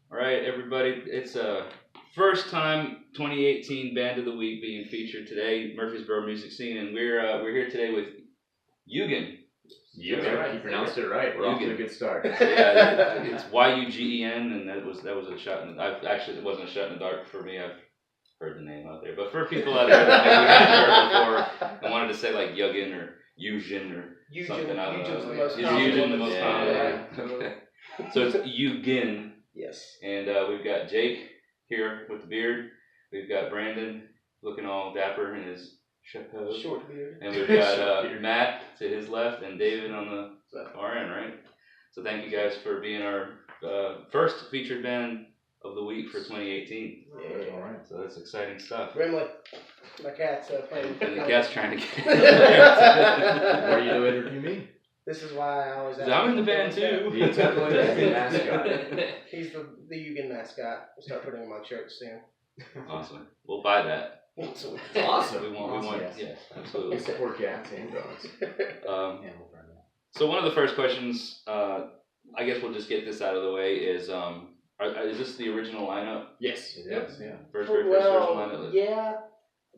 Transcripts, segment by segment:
All right, everybody. It's a first time 2018 Band of the Week being featured today, Murfreesboro music scene, and we're here today with Yugen. Yugen, you pronounced it right. We're off to a good start. Yeah, it's Yugen, and that was a shot in the. Actually, it wasn't a shot in the dark for me. I've heard the name out there, but for people out there that maybe we hadn't heard before and wanted to say like Yugen or Eugen or something, I don't know. Is Eugen the most common? Yeah. Okay. So it's Yugen. Yes. And we've got Jake here with the beard. We've got Brandon looking all dapper in his chapeau. Short beard. And we've got Matt to his left and David on the far end, right? So thank you guys for being our first featured band of the week for 2018. Yeah. All right. So that's exciting stuff. Grimly, my cat's playing. And the cat's trying to get What are you doing interview me? This is why I always. I'm in the band too. He's definitely the mascot. He's the Yugen mascot. We'll start putting him on shirts soon. Awesome. We'll buy that. Awesome. We want yes, absolutely. We support cats and dogs. So one of the first questions, I guess we'll just get this out of the way, is this the original lineup? Yes, it is. Yeah. First original lineup. Yeah.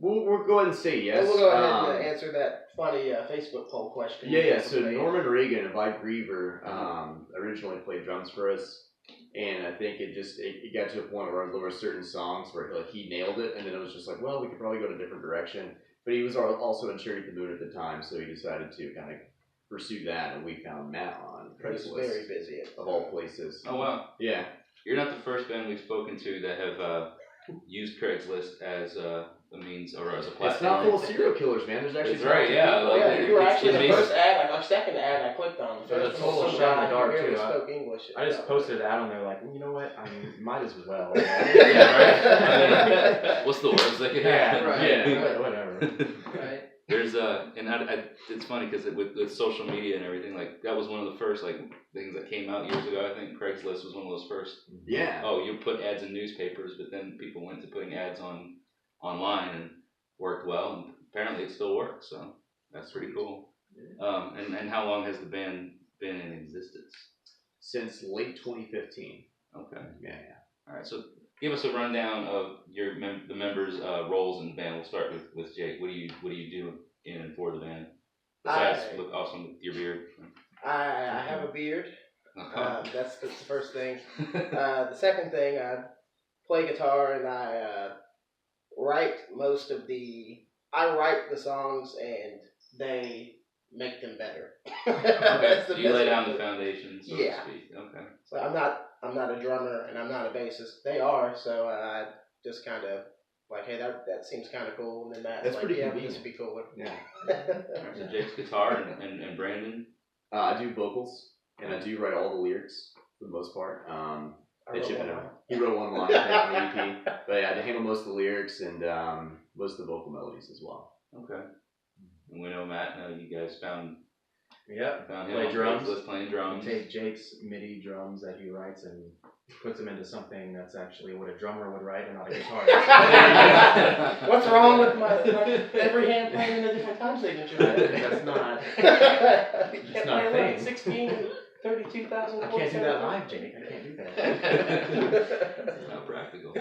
We'll go ahead and say yes. We'll go ahead and answer that funny Facebook poll question. Yeah. So Norman Reagan and Vi Griever originally played drums for us, and I think it got to a point where there were certain songs where he nailed it, and then it was just like, well, we could probably go in a different direction. But he was also in Cherry the Moon at the time, so he decided to kind of pursue that, and we found Matt on Craigslist. He was very busy of all places. Oh wow! Yeah. You're not the first band we've spoken to that have used Craigslist as a means or as a platform. It's not full of serial killers, man. There's actually right, yeah. Like, you were actually the first ad, like our second ad I clicked on. It was a total shot in the dark too. Spoke English. I just posted it out on there like, you know what? I mean, might as well. Yeah, right. What's the worst that could happen? Yeah, whatever. Right. There's and it's funny because with social media and everything, like that was one of the first like things that came out years ago. I think Craigslist was one of those first. Yeah. Oh, you put ads in newspapers, but then people went to putting ads online and worked well, and apparently it still works. So that's pretty cool. And how long has the band been in existence? Since late 2015. Okay. Yeah. All right. So give us a rundown of the members' roles in the band. We'll start with Jake. What do you do in and for the band? Besides look awesome with your beard. I have a beard. That's the first thing. The second thing, I play guitar and I write I write the songs and they make them better. Okay. So you lay down the foundation, so to speak. Okay. So I'm not a drummer and I'm not a bassist. They are, so I just kind of like, hey, that seems kind of cool, and then that's like, pretty yeah, convenient. this would be cooler. Yeah. Alright, so Jake's guitar and Brandon. I do vocals and I do write all the lyrics for the most part. He wrote one line on the EP, but I handle most of the lyrics and most of the vocal melodies as well. Okay. And we know Matt. Now you guys found Yep. him Play on drums. Craigslist playing drums. Take Jake's MIDI drums that he writes and puts them into something that's actually what a drummer would write and not a guitarist. What's wrong with my every hand playing in a different time signature? That's not. It's not a thing. 16, 32,000. I can't do that live, Jake. I can't do that. It's not practical.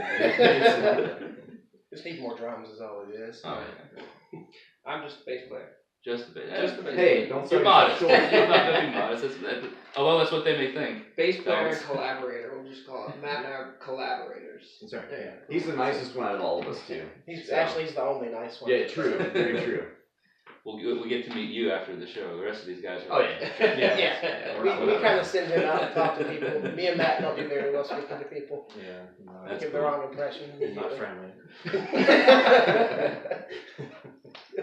Just need more drums is all it is. Oh, okay. I'm just a bass player. Just a bit. Hey, don't You're say modest. short. You're not gonna be modest. Although that's what they may think. Bass player Don't. and collaborator, we'll just call it. Matt and I are collaborators. Sorry. Yeah. He's the nicest one out of all of us too. He's the only nice one. Yeah, true. Very true. We get to meet you after the show. The rest of these guys are. Oh yeah. Yeah. We kind of send him out to talk to people. Me and Matt don't do very well speaking to people. Yeah. No, That's Give cool. the wrong impression. not friendly.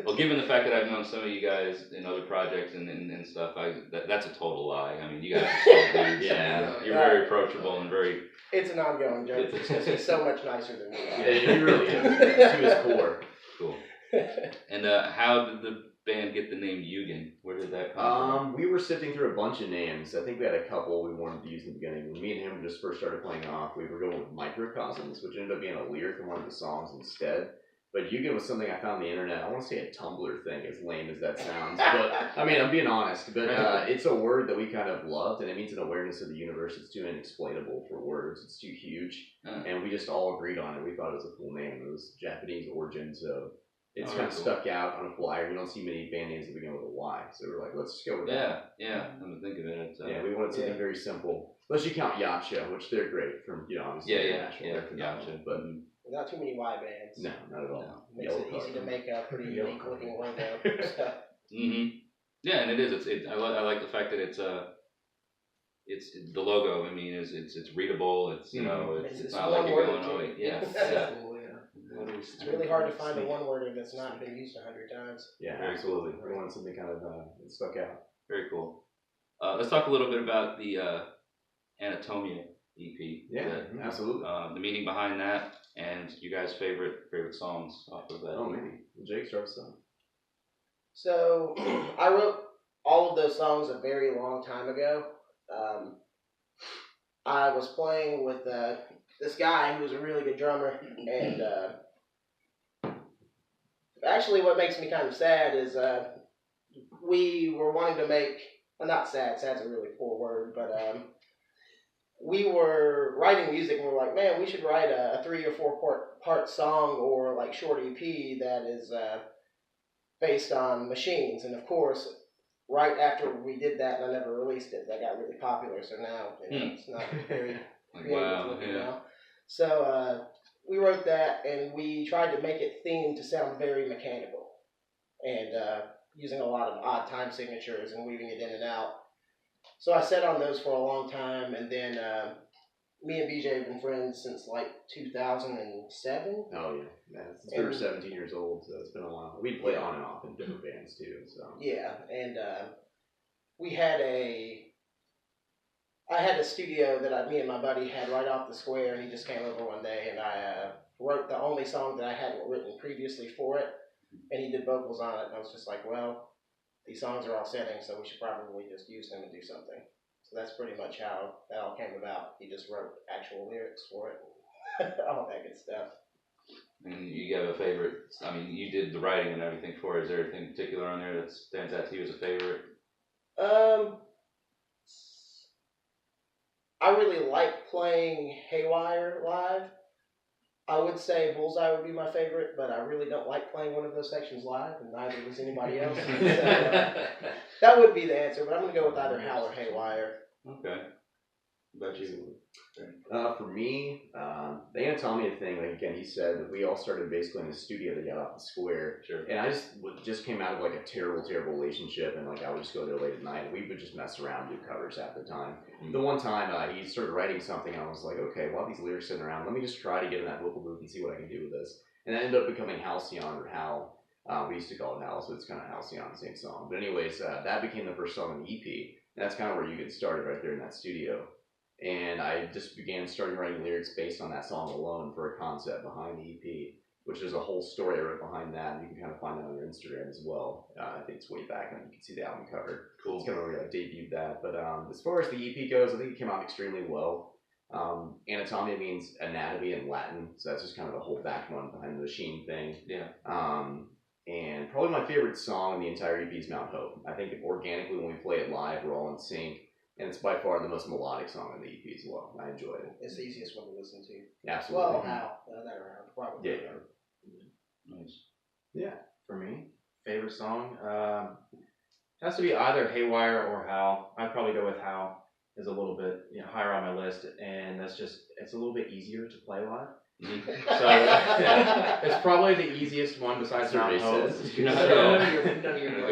Well, given the fact that I've known some of you guys in other projects and stuff, that's a total lie. I mean, you guys are so dudes. Yeah. You're very approachable and very. It's an ongoing joke because he's so much nicer than me. Yeah, he really is. To his core. Cool. And how did the band get the name Yugen? Where did that come from? We were sifting through a bunch of names. I think we had a couple we wanted to use in the beginning. When me and him just first started playing off, we were going with Microcosms, which ended up being a lyric in one of the songs instead. But Yugen was something I found on the internet. I want to say a Tumblr thing, as lame as that sounds. But I mean, I'm being honest. But it's a word that we kind of loved, and it means an awareness of the universe. It's too inexplainable for words. It's too huge, and we just all agreed on it. We thought it was a cool name. It was Japanese origin, so it's kind of stuck out on a flyer. You don't see many band names that begin with a Y, so we're like, let's just go with that. Yeah. I'm to think of it. Yeah, we wanted something very simple. Unless you count Yacha, which they're great from obviously international. They're phenomenal, but. Not too many Y bands. No, not at all. No. Makes it easy to make a pretty unique looking logo. Yeah, and it is. I like the fact that it's the logo. I mean, it's readable. It's it's not like you're going, oh yeah. It's really hard to find a one worder that's not been used 100 times. Yeah, absolutely. We wanted something kind of that stuck out. Very cool. Let's talk a little bit about the Anatomia EP. Yeah, absolutely. The meaning behind that, and you guys' favorite songs off of that. Oh, maybe Jake starts some. So I wrote all of those songs a very long time ago. I was playing with this guy who was a really good drummer, and actually what makes me kind of sad is we were wanting to make, well, not sad, sad's a really poor word, but we were writing music and we were like, man, we should write a 3 or 4 part song or like short EP that is based on machines. And of course, right after we did that, and I never released it, that got really popular. So now it's not very creative looking now. So we wrote that and we tried to make it themed to sound very mechanical and using a lot of odd time signatures and weaving it in and out. So I sat on those for a long time, and then me and BJ have been friends since like 2007. Oh yeah, since we were 17 years old, so it's been a while. We played on and off in different bands too. So yeah, and I had a studio that me and my buddy had right off the square, and he just came over one day, and I wrote the only song that I hadn't written previously for it, and he did vocals on it, and I was just like, well, these songs are all setting, so we should probably just use them and do something. So that's pretty much how that all came about. He just wrote actual lyrics for it, all that good stuff. And you have a favorite? I mean, you did the writing and everything for it. Is there anything particular on there that stands out to you as a favorite? I really like playing Haywire live. I would say Bullseye would be my favorite, but I really don't like playing one of those sections live, and neither does anybody else. So, that would be the answer, but I'm going to go with either Hal or Haywire. Okay. What about you? For me, the Anatomia thing, like again, he said that we all started basically in the studio that got off the square. Sure. And I just came out of like a terrible relationship, and like I would just go there late at night, and we would just mess around, do covers half the time. Mm-hmm. The one time he started writing something, and I was like, okay, well, these lyrics sitting around, let me just try to get in that vocal booth and see what I can do with this. And that ended up becoming Halcyon or Hal. We used to call it Hal, so it's kind of Halcyon, the same song. But anyways, that became the first song on the EP. And that's kind of where you get started right there in that studio. And I just began starting writing lyrics based on that song alone for a concept behind the EP, which is a whole story right behind that, and you can kind of find that on your Instagram as well. I think it's way back, and you can see the album cover. Cool. It's kind of where I debuted that. But as far as the EP goes, I think it came out extremely well. Anatomia means anatomy in Latin, so that's just kind of the whole backbone behind the machine thing. Yeah. And probably my favorite song in the entire EP is Mount Hope. I think organically when we play it live, we're all in sync. And it's by far the most melodic song on the EP as well. I enjoyed it. It's the easiest one to listen to. Absolutely. Well, Hal, that around, probably. Yeah. Nice. Yeah, for me, favorite song has to be either Haywire or Hal. I'd probably go with Hal. Is a little bit higher on my list, and that's just it's a little bit easier to play live. Mm-hmm. So yeah, it's probably the easiest one besides Mount Hope. You go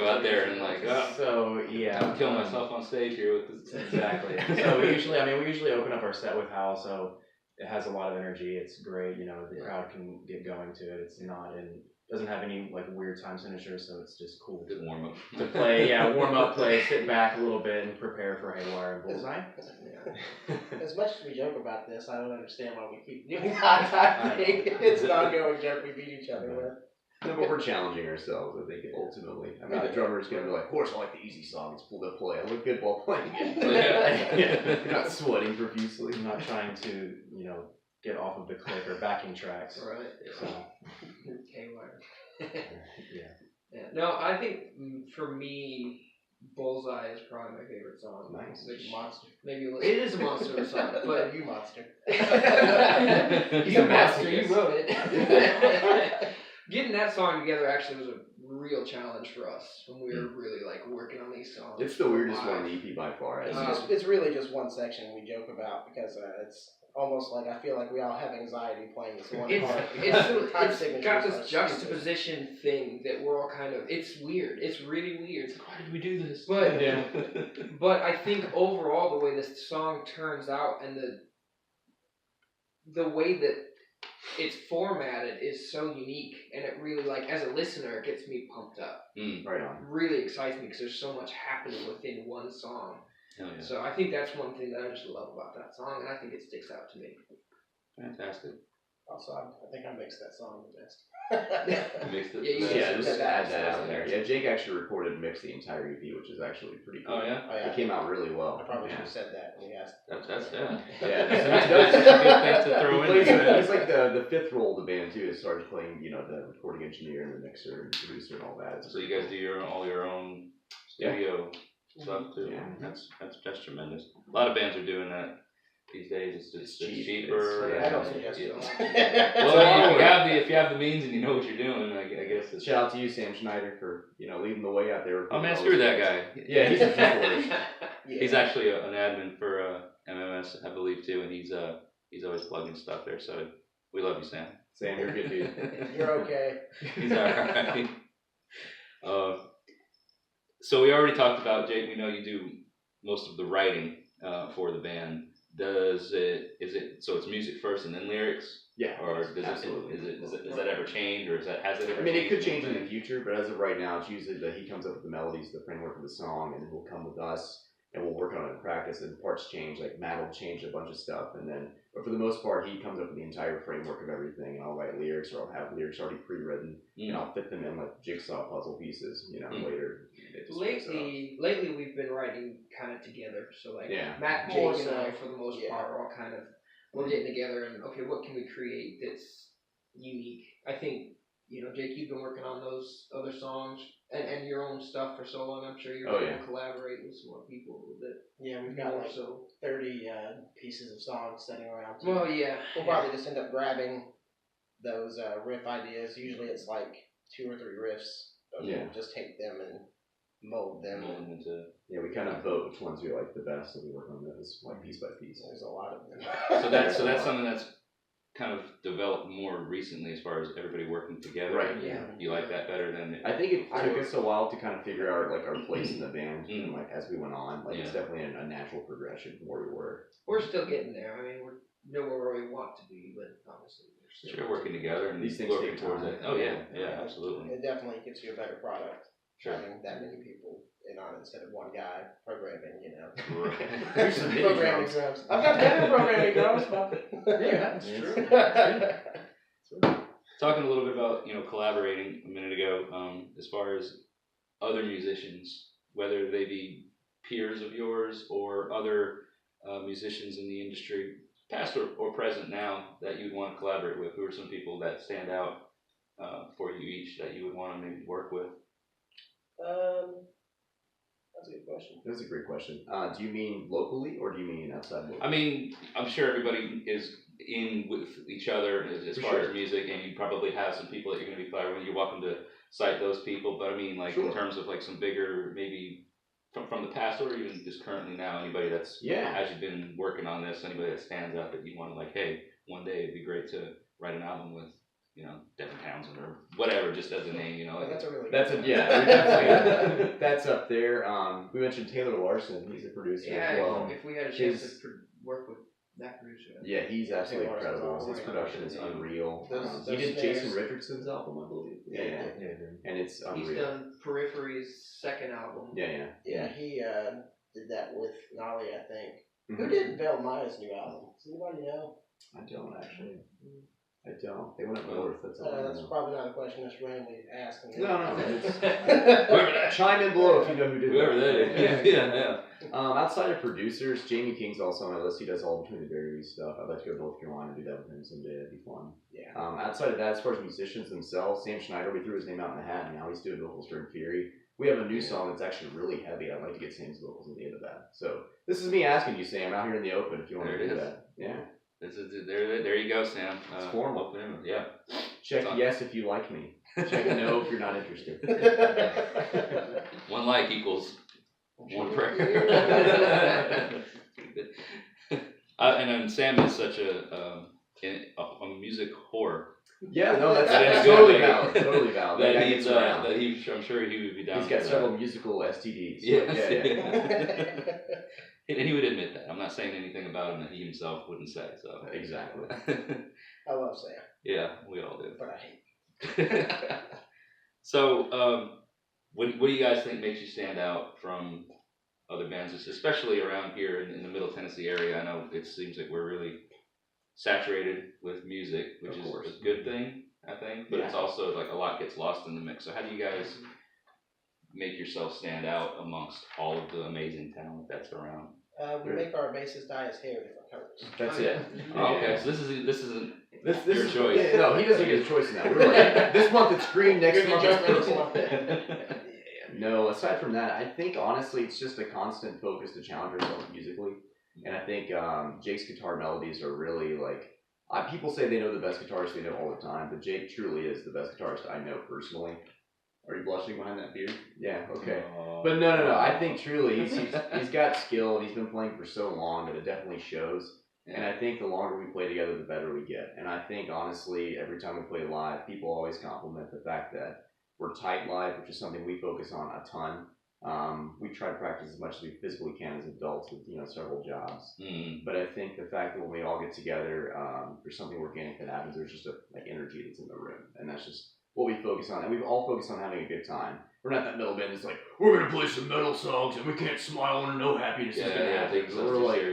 out there and like, so yeah, I'm killing myself on stage here with this. Exactly. So we usually open up our set with Hal, so it has a lot of energy. It's great. The crowd can get going to it. It's not doesn't have any like weird time signatures, so it's just cool to warm up. To play. Yeah, warm up, play, sit back a little bit, and prepare for Haywire and Bullseye. As much as we joke about this, I don't understand why we keep doing that type thing. It's an ongoing joke we beat each other with. No, but we're challenging ourselves, I think, ultimately. I mean, the drummer's going to be like, of course, I like the easy song. It's cool to play. I look good while playing it. You're not sweating profusely. I'm not trying to, get off of the click or backing tracks. Right. So, Haywire. yeah. Yeah. No, I think for me, Bullseye is probably my favorite song. Nice. Big monster. Maybe it is a monster of a song, but You monster. He's a a monster. You masochist. wrote it. Getting that song together actually was a real challenge for us when we were really like working on these songs. It's the weirdest live. one on the EP by far. It's really just one section we joke about because it's almost like I feel like we all have anxiety playing this one part. It's got this juxtaposition thing that we're all kind of. It's weird. It's really weird. Why did we do this? But Yeah. but I think overall the way this song turns out and the way that it's formatted is so unique, and it really, like, as a listener, it gets me pumped up. Right on. It really excites me because there's so much happening within one song. Hell yeah. So I think that's one thing that I just love about that song, and I think it sticks out to me. Fantastic. Also, I think I mixed that song the best. You mixed it. Yeah, you Yeah, mixed just it. add that out there. Yeah, Jake actually recorded and mixed the entire EP, which is actually pretty cool. Oh yeah. Oh, yeah. It came out really well. I probably should Yeah. have said that when you asked. That's yeah. Yeah, That's a good thing to throw He in plays, there. he's like the fifth role of the band too, as far as playing, you know, the recording engineer and the mixer and producer and all that. It's So you guys do all your own studio stuff too. Yeah. That's tremendous. A lot of bands are doing that these days. It's just cheap. cheaper. It's- I don't and- suggest it. Well, if you have the means and you know what you're doing, I guess it's. Shout out to you, Sam Schneider, for leading the way out there. Oh man, screw that guy. Yeah, he's a people. Yeah. He's actually an admin for MMS, I believe too, and he's always plugging stuff there. So we love you, Sam. Sam, you're a good dude. You're okay. He's alright. So we already talked about, Jake. We know you do most of the writing for the band. Is it so it's music first and then lyrics? Yeah, Or does absolutely. does that ever change, or has it ever changed? I mean, it could change in the future, but as of right now, it's usually that he comes up with the melodies, the framework of the song, and he'll come with us, and we'll work on it in practice, and parts change, like Matt will change a bunch of stuff, and then, but for the most part, he comes up with the entire framework of everything, and I'll write lyrics, or I'll have lyrics already pre-written, and I'll fit them in like jigsaw puzzle pieces, later. It just works out. Lately we've been writing kind of together. So like Yeah. Matt, More Jake, and I, so. for the most Yeah. part, are all kind of we're getting together and okay, what can we create that's unique? I think Jake, you've been working on those other songs and your own stuff for so long. I'm sure you're able to collaborate with some more people a little bit. Yeah, we've got More like so. 30 pieces of songs sitting around. Too. Well, yeah. We'll probably just end up grabbing those riff ideas. Usually it's like 2 or 3 riffs. But Yeah. we'll just take them and mold them. Mold them into. Yeah, we kind of vote which ones we like the best, and we work on those like piece by piece. There's a lot of them. So that's something that's kind of developed more recently as far as everybody working together. Right. Yeah. You like that better than I think it took us a while to kind of figure out like our place in the band, Mm. and like as we went on, like it's Yeah. definitely a natural progression from where we were. We're still getting there. I mean, we're nowhere where we want to be, but obviously we're still Sure, working together and These things working take towards time. it. Oh yeah, absolutely. It definitely gives you a better product. Sure. Having that many people in on it instead of one guy programming, Right. Here's some MIDI programming drums. drums. I've got better programming drums, but Yeah, that's true. Talking a little bit about collaborating a minute ago, as far as other musicians, whether they be peers of yours or other musicians in the industry, past or present now, that you'd want to collaborate with. Who are some people that stand out for you each that you would want to maybe work with? That's a good question. That's a great question. Do you mean locally or do you mean outside locally? I mean, I'm sure everybody is in with each other as For far sure. as music, and you probably have some people that you're going to be collaborating with. You're welcome to cite those people, but I mean, like in Sure. terms of like some bigger, maybe from the past or even just currently now, anybody that's as you've been working on this, anybody that stands out that you want to like, hey, one day it'd be great to write an album with, Devin Townsend or whatever, just as a name, Like, that's a really That's good a one. yeah, we definitely that's up there. We mentioned Taylor Larson. He's a producer as Yeah, well. if we had a chance His- to work with that producer. Yeah, he's absolutely Taylor Larson's incredible. awesome. His production is unreal. Those He did snares- Jason Richardson's album, I believe. Yeah, and it's unreal. He's done Periphery's second album. Yeah. Yeah, he did that with Nolly, I think. Mhm. Who did Bill Maya's new album? Does anybody know? I don't actually. I don't. They went up north. That's all. That's probably not a question that's randomly asked. No. It's, chime in below if you know who did Whoever that is. Yeah. Outside of producers, Jamie King's also on my list. He does all Between the Berries stuff. I'd like to go to North Carolina and do that with him someday. That'd be fun. Yeah. Outside of that, as far as musicians themselves, Sam Schneider, we threw his name out in the hat, and now he's doing vocals for Fury. We have a new song that's actually really heavy. I'd like to get Sam's vocals at the end of that. So this is me asking you, Sam, out here in the open, if you want to do that. Yeah. There you go, Sam. It's formal. Yeah. Check yes if you like me. Check no if you're not interested. One like equals one prayer. And then Sam is such a music whore. Yeah, no, that's That totally valid. Totally valid. I'm sure he would be down. He's got several musical STDs. Yes. Yeah. And he would admit that. I'm not saying anything about him that he himself wouldn't say. So exactly. I love Sam. Yeah, we all do. But I hate. So, what do you guys think makes you stand out from other bands, especially around here in the Middle Tennessee area? I know it seems like we're really saturated with music, which is a good thing, I think. But it's also like a lot gets lost in the mix. So how do you guys make yourself stand out amongst all of the amazing talent that's around? We make our bassist dye his hair different colors. That's it. Oh, okay, so this isn't this your choice. Yeah, no, he doesn't get a choice in that. We're like, this month it's green, next month it's purple. No, aside from that, I think honestly it's just a constant focus to challenge ourselves musically. And I think Jake's guitar melodies are really like, people say they know the best guitarist they know all the time, but Jake truly is the best guitarist I know personally. Are you blushing behind that beard? Yeah, okay. But no. I think truly he's got skill and he's been playing for so long that it definitely shows. Yeah. And I think the longer we play together, the better we get. And I think honestly, every time we play live, people always compliment the fact that we're tight live, which is something we focus on a ton. We try to practice as much as we physically can as adults with several jobs. But I think the fact that when we all get together, there's something organic that happens. There's just a energy that's in the room, and that's just what we focus on. And we've all focused on having a good time. We're not that metal band that's like, we're gonna play some metal songs and we can't smile and no happiness is gonna happen. We're like,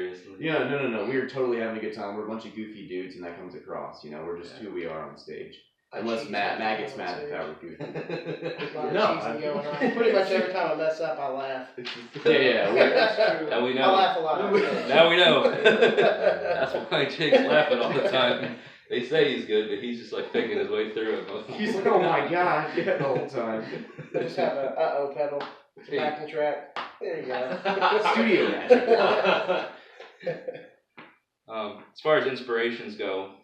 no. We're totally having a good time. We're a bunch of goofy dudes, and that comes across. We're just who we are on stage. Unless Matt gets mad if I were goofy. Pretty much every time I mess up, I laugh. Yeah. Now we know. I laugh a lot. Now we know. That's why Jake's laughing all the time. They say he's good, but he's just like thinking his way through it. He's like, oh my god, yeah, the whole time. I just have a uh-oh pedal. It's a backing track. There you go. Studio magic. As far as inspirations go,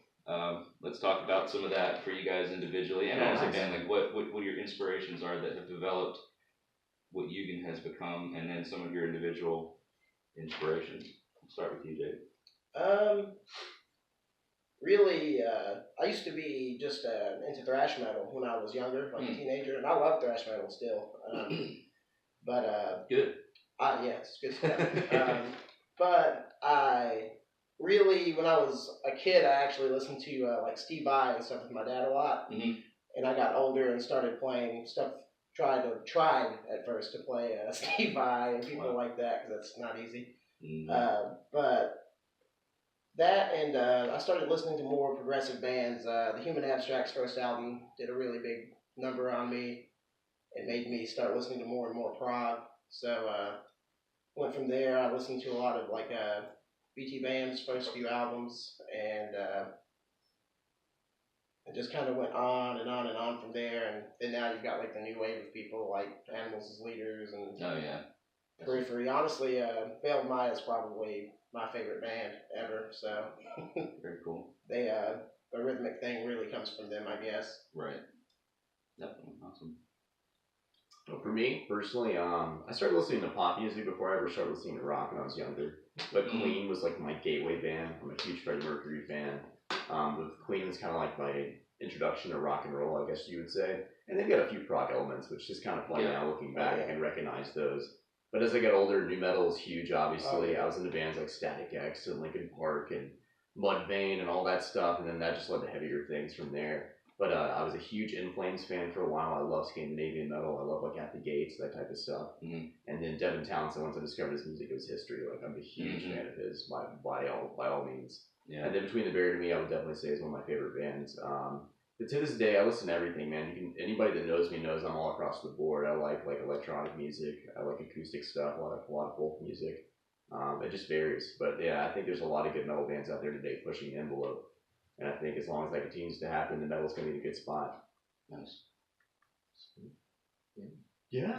let's talk about some of that for you guys individually, and as a band, like what your inspirations are that have developed what Yugen has become, and then some of your individual inspirations. I'll start with you, Jake. Really, I used to be just into thrash metal when I was younger, like a teenager, and I love thrash metal still. But good. Yeah, it's good stuff. But I really, when I was a kid, I actually listened to like Steve Vai and stuff with my dad a lot. And I got older and started playing stuff. Tried at first to play Steve Vai and people like that because that's not easy. But that, and I started listening to more progressive bands. The Human Abstract's first album did a really big number on me. It made me start listening to more and more prog. So went from there. I listened to a lot of like BT Bam's first few albums, and it just kind of went on and on and on from there. And then now you've got like the new wave of people like Animals as Leaders and Periphery. Honestly, Veil of Maya is probably my favorite band ever. So very cool. They the rhythmic thing really comes from them, I guess. Right. Definitely awesome. Well, for me personally, I started listening to pop music before I ever started listening to rock when I was younger. But Queen was like my gateway band. I'm a huge Freddie Mercury fan. With Queen is kind of like my introduction to rock and roll, I guess you would say. And they've got a few prog elements, which is kind of funny now looking back. I can recognize those. But as I got older, new metal was huge, obviously. I was into bands like Static X and Linkin Park and Mudvayne and all that stuff. And then that just led to heavier things from there. But I was a huge In Flames fan for a while. I love Scandinavian metal. I love like At the Gates, that type of stuff. Mhm. And then Devin Townsend, once I discovered his music, it was history. Like I'm a huge fan of his by all means. Yeah. And then Between the Buried and Me, I would definitely say is one of my favorite bands. But to this day, I listen to everything, man. Anybody that knows me knows I'm all across the board. I like electronic music. I like acoustic stuff. A lot of folk music. It just varies. But yeah, I think there's a lot of good metal bands out there today pushing the envelope. And I think as long as that continues to happen, the metal's going to be in a good spot. Nice. Yeah.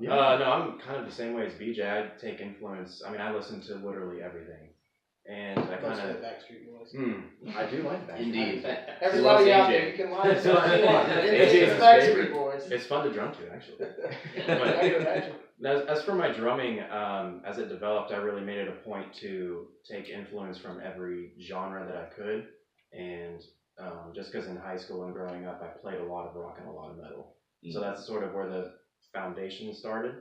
No, I'm kind of the same way as BJ. I take influence. I mean, I listen to literally everything. And I Most kind of of... the Backstreet Boys. I do like that. Indeed. Everybody Loves out AJ. there, you can line up So, what you want. AJ It's is the his Backstreet favorite. Boys. It's fun to drum to, actually. I can imagine. As for my drumming, as it developed, I really made it a point to take influence from every genre that I could. And just because in high school and growing up, I played a lot of rock and a lot of metal. So that's sort of where the foundation started.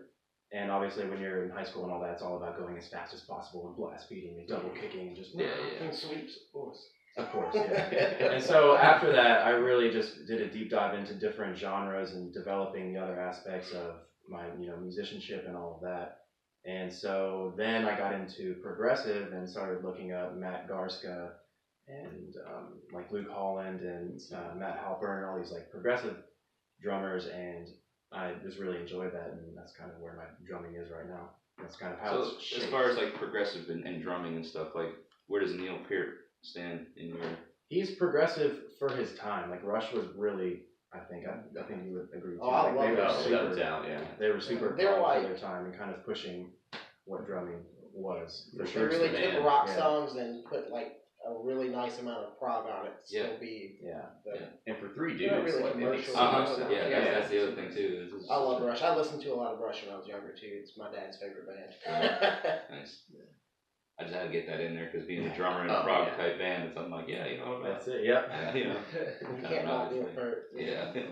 And obviously, when you're in high school and all that, it's all about going as fast as possible and blast beating and double kicking and just And sweeps, of course. Of course, yeah. And so after that, I really just did a deep dive into different genres and developing the other aspects of my, musicianship and all of that. And so then I got into progressive and started looking up Matt Garska and like Luke Holland and Matt Halpern and all these like progressive drummers, and I just really enjoyed that, and that's kind of where my drumming is right now. That's kind of how So it's shaped. as far as like progressive and drumming and stuff, like where does Neil Peart stand in your? He's progressive for his time. Like Rush was really, I think you would agree with Oh, you. I Like, love they were Rush. super, Without a doubt, yeah. They were super They're prog like- for their time and kind of pushing what drumming was. For They sure. really the took man. rock Yeah. songs and put like a really nice amount of prog on it. To Yeah. still be Yeah. And for three They're dudes, really like they make commercial. so much Yeah, stuff. that's the other thing too. I love Rush. I listened to a lot of Rush when I was younger too. It's my dad's favorite band. Nice. I just had to get that in there because being a drummer in a Oh, prog yeah. type band, it's I'm like, yeah, That's it. Yep. yeah, You can't not do it, Bert. Yeah. You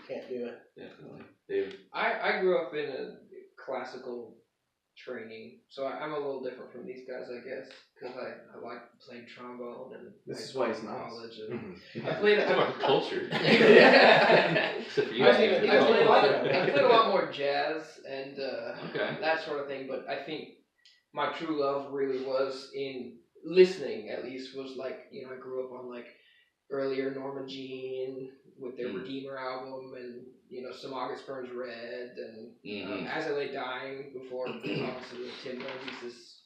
can't do it. Definitely. David. I grew up in a classical training, so I'm a little different from these guys, I guess, because I like playing trombone and This is why it's nice. college. And Mhm. I played More culture. Yeah. Except for you I guys. mean, you I played I played a lot more jazz and Okay. that sort of thing, but I think my true love really was in listening, at least, was like, I grew up on like earlier Norma Jean with their Redeemer album and, some August Burns Red and As I Lay Dying before, obviously, the Tim Ramses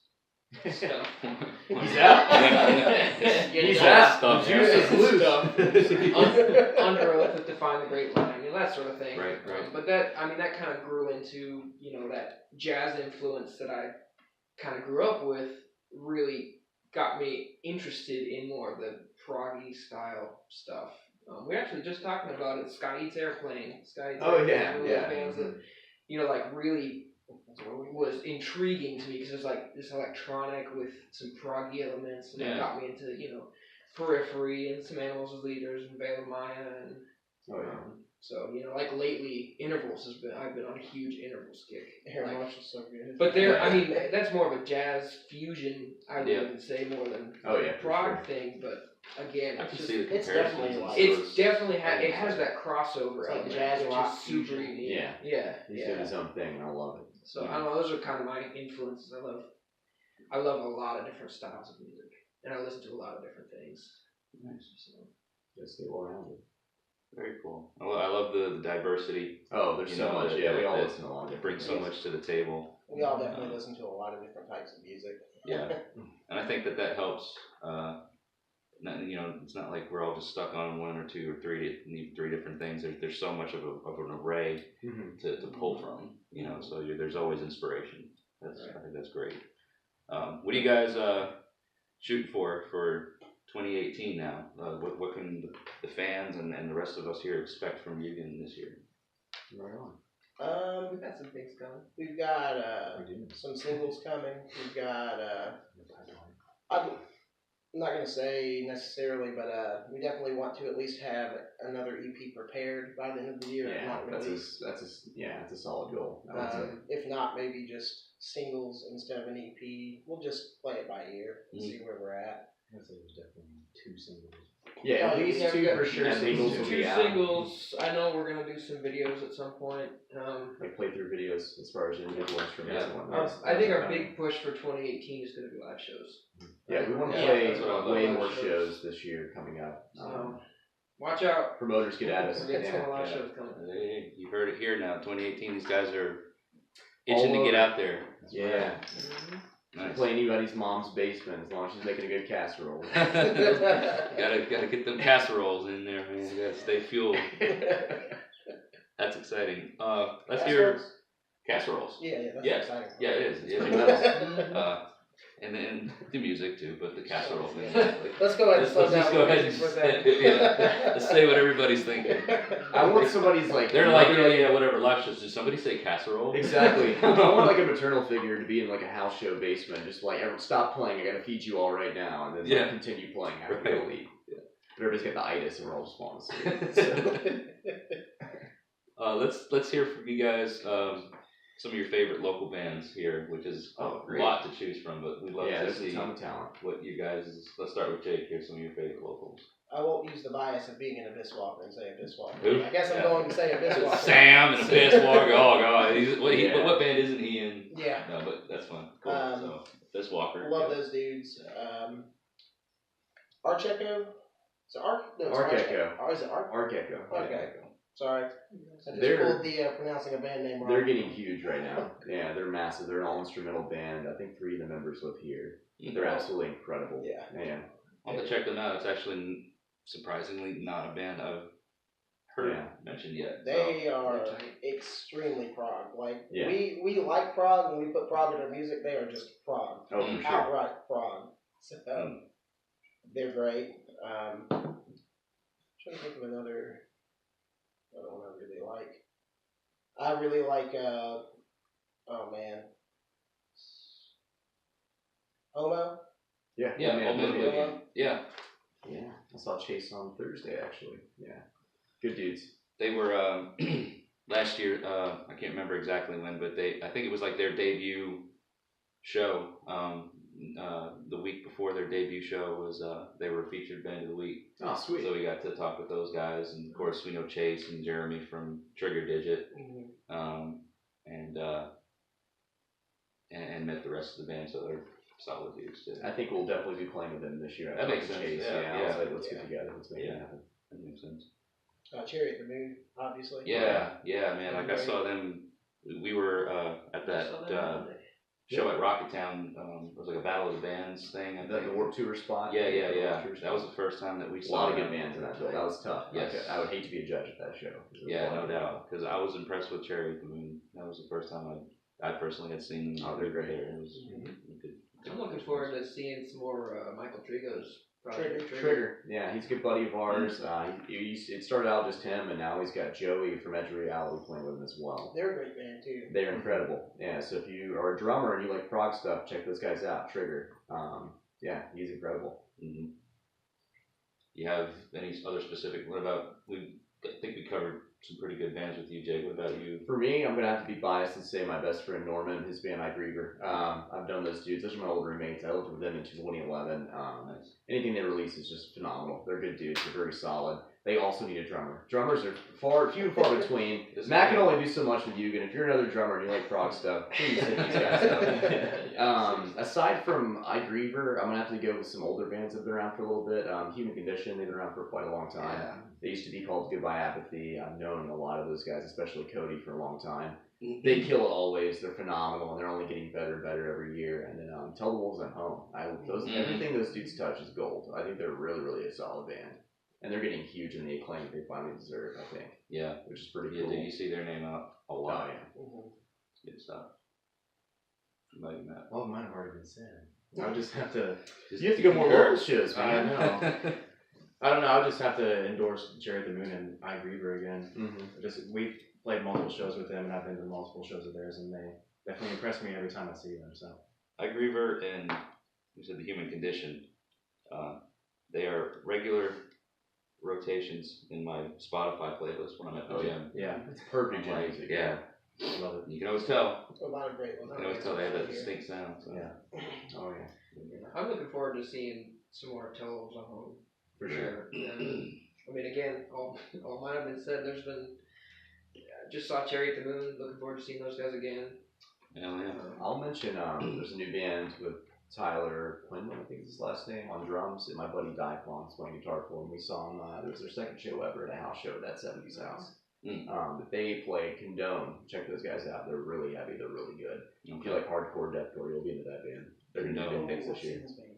stuff. He's out. He's out. Stuff. Juice is loose. Under Oath with Define the Great Line, that sort of thing. Right. But that kind of grew into, that jazz influence that I kind of grew up with really got me interested in more of the proggy style stuff. We're actually just talking about it. Sky Eats Airplane. Sky Eats Oh, Airplane yeah, is one of yeah. those bands that, like really was intriguing to me because it's like this electronic with some proggy elements, and that got me into, Periphery and some Animals as Leaders and Veil of Maya and Oh, yeah. so, like lately, Intervals I've been on a huge Intervals kick. Hair Like, Marshall's so good. but that's more of a jazz fusion, I would even say, more than Oh, yeah, a for prog sure. thing, but again, I it's can just, see the it's comparisons. definitely and like- it's those- definitely, it has that crossover It's like element, jazz which rock is super fusion. unique. Yeah. Yeah, He's yeah. doing his own thing, and I love it. So, I don't know, those are kind of my influences. I love a lot of different styles of music, and I listen to a lot of different things. Nice. So. Just stay well rounded. Very cool. I love the diversity. Oh, there's so much. Yeah, we all listen to a lot. It brings so much to the table. We all definitely listen to a lot of different types of music. Yeah, and I think that helps. It's not like we're all just stuck on one or two or three different things. There's so much of an array to pull from. So there's always inspiration. I think that's great. What are you guys shooting for 2018 now? What can the fans and the rest of us here expect from Yugen this year? Right on. We've got some things coming. We've got some singles coming. We've got I'm not gonna say necessarily, but we definitely want to at least have another EP prepared by the end of the year. if Yeah, not that's released. a solid goal. I would say. If not, maybe just singles instead of an EP. We'll just play it by ear and see where we're at. I'd say there's definitely 2 singles. Yeah, at least Yeah, we two got for sure. at least Singles will Two be out. singles. I know we're gonna do some videos at some point. Like playthrough videos as far as individual instruments and Our, whatnot. I think our big push for 2018 is gonna be live shows. Yeah, we want to Yeah, play that's what I love. way Live more shows. shows this year coming up. So watch out. Promoters get at us. We're getting some Yeah. live yeah. shows coming. Hey, you heard it here now. 2018, these guys are itching to All get over. out there. Yeah. Nice. Play anybody's mom's basement as long as she's making a good casserole. gotta get them casseroles in there, man. You gotta stay fueled. That's exciting. Let's hear casseroles. Yeah, that's Yeah. exciting. Yeah, it is. Yeah, Incremental. and then the music too, but the casserole thing. Let's go ahead and slow Let's just down go the ahead music and for a second. let's say what everybody's thinking. I want somebody's like. They're like, yeah, whatever. Live shows. Did somebody say casserole? Exactly. I want like a maternal figure to be in like a house show basement, just like everyone stop playing. I gotta feed you all right now, and then Yeah. like, continue playing after Right. we leave. Yeah. But everybody's got the itis, and we're all just falling asleep. Let's hear from you guys. Some of your favorite local bands here, which is Oh, a great. lot to choose from, but we'd love Yeah, to there's see a ton of talent. what you guys. Let's start with Jake here. Some of your favorite locals. I won't use the bias of being an Abyss Walker and say Abyss Walker. Who? I guess I'm Yeah. going to say Abyss Walker. Sam and Abyss Walker. Oh god, Yeah. what band isn't he in? Yeah. No, but that's fun. Cool. So Abyss Walker. Love yeah. those dudes. Arch Echo? Is it Arch? No, it's Arch Arch Echo. Or is it Arch? Arc Echo. Okay. Sorry. I just They're- pulled the pronouncing a band name wrong. They're getting huge right now. Yeah, they're massive. They're an all instrumental band. I think 3 of the members live here. They're absolutely incredible. Yeah. Man. I'll have to check them out. It's actually surprisingly not a band I've heard mentioned yet. They so. are extremely prog. Like Yeah. we like prog when we put prog in our music. They are just prog, Oh, for sure. outright prog. So they're great. Trying to think of another one I really like. I really like. Oh man, Homo. Yeah. Yeah, man, Old Man yeah. Boogie. Yeah, Yeah. I saw Chase on Thursday actually. Yeah. Good dudes. they were last year. I can't remember exactly when, but I think it was like their debut show. The week before their debut show was they were featured band of the week. Oh, sweet. So we got to talk with those guys, and of course we know Chase and Jeremy from Trigger Digit, and met the rest of the band. So they're solid dudes too. I think we'll definitely be playing with them this year. That makes sense. Chase. Yeah, I yeah. was like, let's get Yeah. together. Let's make it Yeah. happen. That makes sense. Cherry at the Moon, obviously. Yeah, man. Like I saw them. We were at that show at Rocketown. It was like a Battle of the Bands thing. I The think. Warp Tour spot. Yeah. The Warp Tour That spot. was the first time that we a saw lot of them. good bands in that show. That was tough. Yes. I would hate to be a judge at that show. There was a Yeah, lot no of doubt. Because I was impressed with Cherry at the Moon. That was the first time I personally had seen them. Oh, they're great. There. It was good. I'm looking forward to seeing some more Michael Trigo's project. Trigger. Yeah, he's a good buddy of ours. It started out just him, and now he's got Joey from Edge Reality playing with him as well. They're a great band too. They're incredible. Yeah, so if you are a drummer and you like prog stuff, check those guys out. Trigger. Yeah, he's incredible. Mm-hmm. You have any other specific? What about I think we covered some pretty good bands with you, Jake. What about you? For me, I'm gonna have to be biased and say my best friend Norman, his band I Griever. I've done those dudes. Those are my old roommates. I lived with them in 2011. Nice. Anything they release is just phenomenal. They're good dudes. They're very solid. They also need a drummer. Drummers are few and far between. Matt can only do so much with Yugen. If you're another drummer and you like prog stuff, please hit these guys up. Aside from I Griever, I'm gonna have to go with some older bands that have been around for a little bit. Human Condition, they've been around for quite a long time. Yeah. They used to be called Goodbye Apathy. I've known a lot of those guys, especially Cody, for a long time. They kill it always. They're phenomenal, and they're only getting better and better every year. And then Tell the Wolves I'm Home. Everything those dudes touch is gold. I think they're really, really a solid band. And they're getting huge in the acclaim that they finally deserve, I think. Yeah. Which is pretty Yeah, cool. you see their name out a lot. Oh, yeah. Good stuff. What about you, Matt? Well, mine have already been said. I'll just have to. You have to go more concur. local shows, I man. know. I don't know. I'll just have to endorse Jerry the Moon and I Griever again. Mm-hmm. We've played multiple shows with them, and I've been to multiple shows of theirs, and they definitely impress me every time I see them. So I Griever and you said the Human Condition. They are regular rotations in my Spotify playlist when I'm at the gym. yeah, It's perfect Like, music. yeah. I love it. You can always tell. A lot of great ones. You can always tell they have that distinct sound. So. Yeah. Oh, yeah. I'm looking forward to seeing some more Tell the Wolves I'm Home. For sure. Yeah. I mean, again, all mine have been said. There's been just saw Cherry at the Moon. Looking forward to seeing those guys again. Hell yeah. I'll mention there's a new band with Tyler Quinlan, I think is his last name, on drums, and my buddy Diapon's playing guitar for him. We saw him, it was their second show ever at a house show at that 70s house. But they play Condone. Check those guys out. They're really heavy. They're really good. Okay. If you like hardcore deathcore, you'll be into that band. They're gonna do big things this year. What's his name?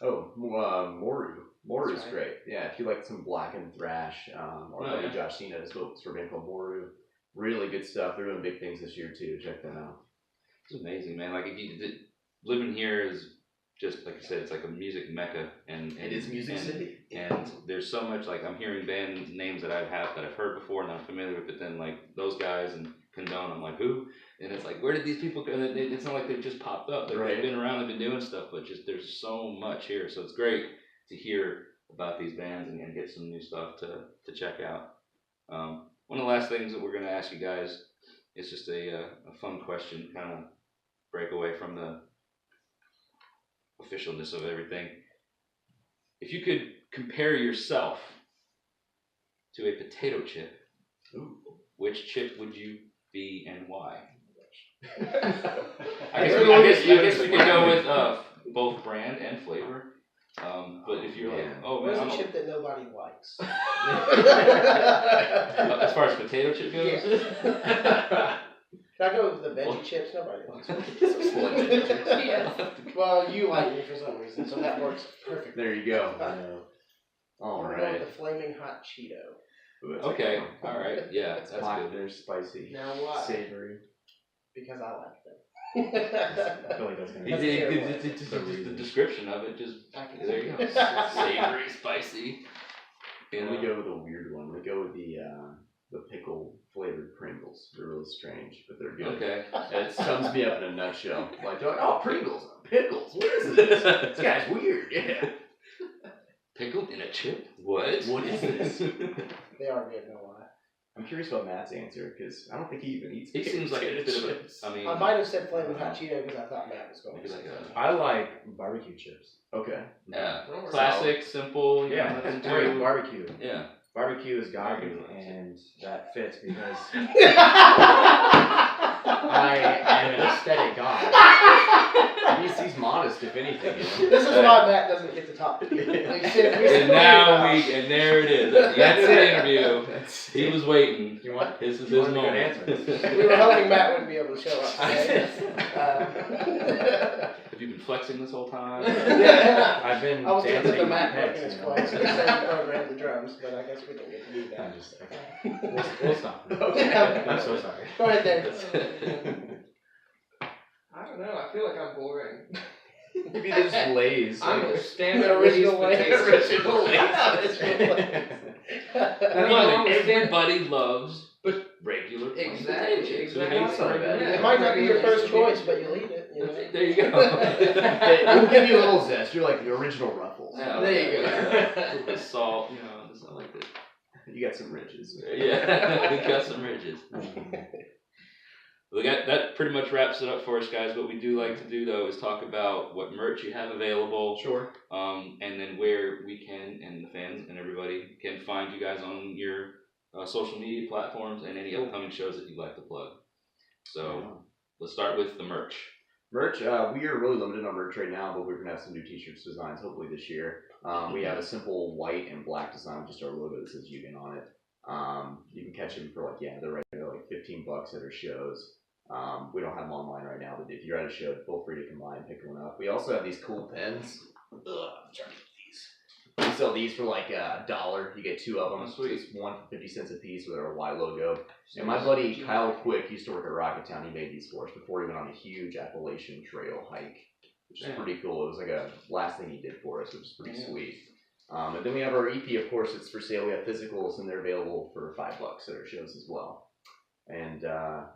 Oh, Moru. Moru's That's right. great. Yeah, if you like some blackened thrash, or Oh, maybe yeah. Josh Cena has built for a band called Moru. Really good stuff. They're doing big things this year too. Check them out. It's amazing, man. Like, if you living here is just like you said, it's like a music mecca, and It is Music City. And there's so much, like, I'm hearing band names that I've heard before and I'm familiar with, but then like those guys and Condone, I'm like, who? And it's like, where did these people go? And it's not like they've just popped up. They've been around, they've been doing stuff, but just there's so much here. So it's great to hear about these bands and get some new stuff to check out. One of the last things that we're gonna ask you guys is just a fun question, kind of break away from the officialness of everything. If you could compare yourself to a potato chip, which chip would you be and why? I guess we could go with both brand and flavor. But if you're like, oh Where's man, a chip that nobody likes? as far as potato chip goes, Can I go with the veggie chips? Nobody likes Split veggie. Well, you like me for some reason, so that works perfectly. There you go. All I'm going right. with the flaming hot Cheeto. Ooh, that's okay, a good one. all right, yeah, It's that's hot, good. they're spicy, Now why? savory. Because I like them. I feel like that's gonna be Just the description of it, just I can there you go, savory, spicy. And we go with a weird one. We go with the pickle flavored Pringles. They're really strange, but they're good. Okay. And it sums me up in a nutshell. Like, they're like, oh, Pringles, pickles. What is this? This guy's weird. Yeah. Pickled in a chip? What? What is this? They are good, no lie. I'm curious about Matt's answer because I don't think he even eats. He seems like a bit of a. I mean, I might have said flaming hot Cheeto because I thought Matt was going maybe to like say a. that. I like barbecue chips. Okay. Yeah. Don't worry. Classic, simple. You know, Yeah, nothing great too. barbecue. Yeah. Barbecue is godly, Barbecue. and that fits because I am an aesthetic god. He's modest, if anything. You know? This is why Matt doesn't get to talk. And now and there it is. At the end of the interview, he was waiting. You want? This is You his want a good moment. answer? We were hoping Matt wouldn't be able to show up today. Have you been flexing this whole time? I've been I was going to dancing put the my Matt back pecs, in his you know. place. He said he programmed the drums, but I guess we didn't get to do I'm that. just okay. We'll stop. Okay. I'm so sorry. Go ahead, Dave. I don't know. I feel like I'm boring. Maybe there's Lay's. I'm a standard The original Lay's way. potato chip. Original Nothing wrong with standard. Everybody loves regular plain Exactly, potato chips. Who exactly. hates Not bad. Yeah. It might not be your first choice, but you'll eat it. You know? There you go. We'll give you a little zest. You're like the original Ruffles. Yeah, There you okay. go. A little bit of salt, you know, just I like that. You got some ridges. Yeah, we got some ridges. Well, that pretty much wraps it up for us, guys. What we do like to do, though, is talk about what merch you have available, Sure. and then where we can, and the fans and everybody can find you guys on your social media platforms and any upcoming shows that you'd like to plug. So let's start with the merch. Merch, we are really limited on merch right now, but we're going to have some new t-shirts designs hopefully this year. We have a simple white and black design with just our logo that says Yugen on it. You can catch them for they're right there, like $15 at our shows. We don't have them online right now, but if you're at a show, feel free to come by and pick one up. We also have these cool pens. I'm trying to get these. We sell these for like $1. You get 2 of them. Oh, sweet. It's one for 50 cents a piece with our Y logo. And my buddy Kyle Quick used to work at Rocketown. He made these for us before he went on a huge Appalachian Trail hike, which is pretty cool. It was like a last thing he did for us, which is pretty sweet. And then we have our EP, of course, it's for sale. We have physicals, and they're available for $5 at our shows as well. And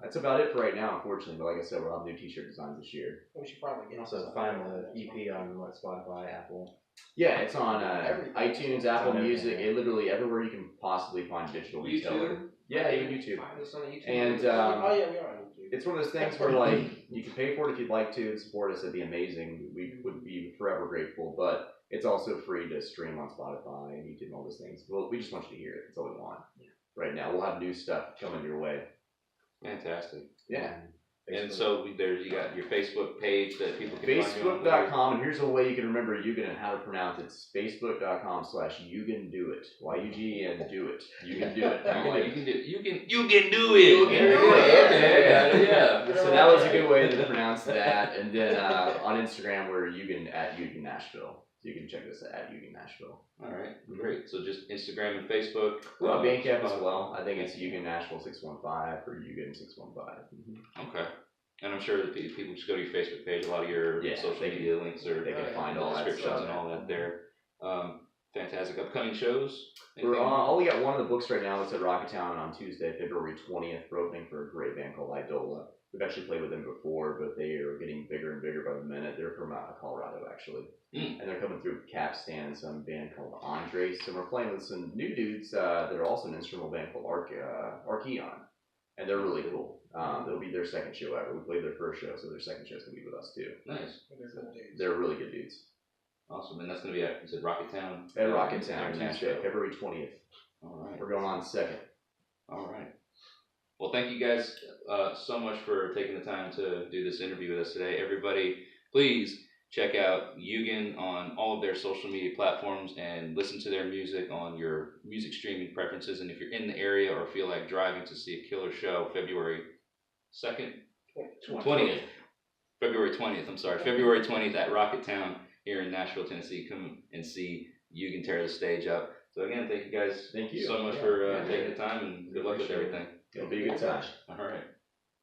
that's about it for right now, unfortunately. But like I said, we'll have new t-shirt designs this year. We should probably get Also find the EP on Spotify, Apple. Yeah, it's on Everything. iTunes, Apple on Music, everything. literally everywhere you can possibly find digital retailer. YouTube? Yeah, even YouTube. Find us on YouTube. And oh yeah, we are on YouTube. it's one of those things where like you can pay for it if you'd like to and support us. It'd be amazing. We would be forever grateful. But It's also free to stream on Spotify and YouTube and all those things. Well, we just want you to hear it. That's all we want. Right now, we'll have new stuff coming your way. Fantastic. Yeah. And so there you got your Facebook page that people can find you on. Facebook.com, and here's a way you can remember Yugen and how to pronounce it. It's Facebook.com/Yugen do it. YUGEN do it. You can do it. You can do it. You can do it. You can do it. Yeah. So that was a good way to pronounce that. And then on Instagram, we're Yugen at Yugen Nashville. So you can check us at Yugen Nashville. All right, great. So just Instagram and Facebook. Well, Bandcamp as well. I think it's Yugen Nashville 615 or Yugen 615. Okay. And I'm sure that people just go to your Facebook page. A lot of your social media links are they can find all that descriptions stuff and all that there. Fantastic. Upcoming shows? We're only got one of the books right now. It's at Rocketown on Tuesday, February 20th. We're opening for a great band called Idola. We've actually played with them before, but they are getting bigger and bigger by the minute. They're from Colorado, actually. And they're coming through Capstan, some band called Andres. And we're playing with some new dudes that are also an instrumental band called Archeon. And they're really cool. It'll be their second show ever. We played their first show, so their second show's going to be with us, too. Nice. They're really good dudes. Awesome. And that's going to be at, you said Rocketown? At Rocketown, Tuesday, February 20th. All right. We're going on 2nd. All right. Well, thank you guys so much for taking the time to do this interview with us today. Everybody, please check out Yugen on all of their social media platforms and listen to their music on your music streaming preferences. And if you're in the area or feel like driving to see a killer show, February 2nd? 20th. February 20th, I'm sorry. February 20th at Rocketown here in Nashville, Tennessee. Come and see Yugen tear the stage up. So again, thank you guys Thank you so much for taking the time, and good luck with everything. It'll be a good time. All right.